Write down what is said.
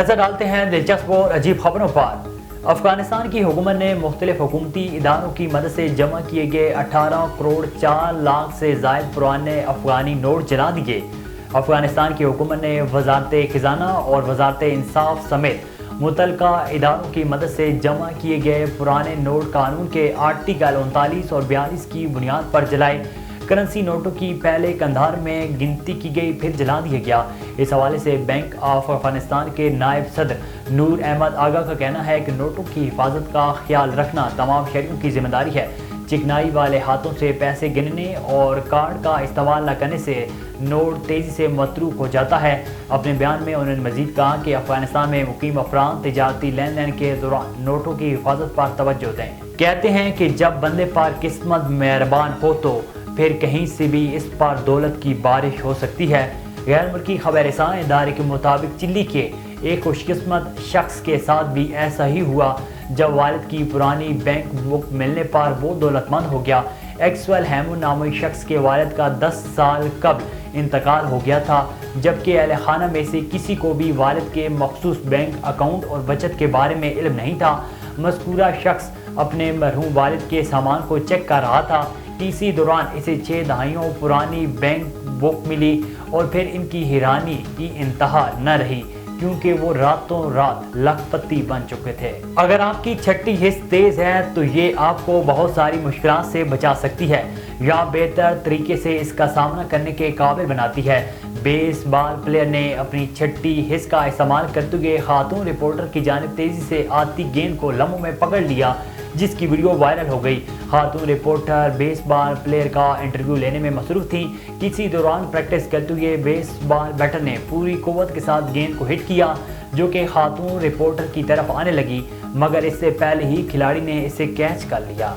नजर डालते हैं दिलचस्प और अजीब खबरों पर। अफगानिस्तान की हुकूमत ने मुख्तलिफ हुकूमती इदारों की मदद से जमा किए गए 18 करोड़ 4 लाख से जायद पुराने अफगानी नोट जला दिए। अफगानिस्तान की हुकूमत ने वजारत खजाना और वजारत इंसाफ समेत मुतलका इदारों की मदद से जमा किए गए पुराने नोट कानून के आर्टिकल 39 और 42 की बुनियाद पर जलाए। करेंसी नोटों की पहले कंधार में गिनती की गई, फिर जला दिया गया। इस हवाले से बैंक ऑफ अफगानिस्तान के नायब सदर नूर अहमद आगा का कहना है कि नोटों की हिफाजत का ख्याल रखना तमाम शहरियों की जिम्मेदारी है। चिकनाई वाले हाथों से पैसे गिनने और कार्ड का इस्तेमाल न करने से नोट तेज़ी से मतरूक हो जाता है। अपने बयान में उन्होंने मजीद कहा कि अफगानिस्तान में मुकीम अफराद तिजारती लेन देन के दौरान नोटों की हिफाजत पर तवज्जो दें। कहते हैं कि जब बंदे पर किस्मत मेहरबान हो तो फिर कहीं से भी इस पर दौलत की बारिश हो सकती है। गैर मुल्की खबर रसां इदारे के मुताबिक चिल्ली के एक खुशकिस्मत शख्स के साथ भी ऐसा ही हुआ। जब वालिद की पुरानी बैंक बुक मिलने पर वो दौलतमंद हो गया। एक्सवेल हैमून नामी शख्स के वालिद का 10 साल कबल इंतकाल हो गया था, जबकि अहले खाना में से किसी को भी वालिद के मखसूस बैंक अकाउंट और बचत के बारे में इल्म नहीं था। मज़कूरा शख्स अपने मरहूम वालिद के सामान को चेक कर रहा था। इसी दौरान इसे 6 दहाइयों पुरानी बैंक बुक मिली और फिर इनकी हैरानी की इंतहा न रही, क्योंकि वो रातों रात लखपति बन चुके थे। अगर आपकी छठी हिस्स तेज है तो ये आपको बहुत सारी मुश्किलात से बचा सकती है या बेहतर तरीके से इसका सामना करने के काबिल बनाती है। बेसबॉल प्लेयर ने अपनी छठी हिस्स का इस्तेमाल करते हुए खातून रिपोर्टर की जानिब तेजी से आती गेंद को लम्हों में पकड़ लिया, जिसकी वीडियो वायरल हो गई। खातून रिपोर्टर बेसबॉल प्लेयर का इंटरव्यू लेने में मसरूफ थी। किसी दौरान प्रैक्टिस करते हुए बेसबॉल बैटर ने पूरी कुव्वत के साथ गेंद को हिट किया, जो कि खातून रिपोर्टर की तरफ आने लगी, मगर इससे पहले ही खिलाड़ी ने इसे कैच कर लिया।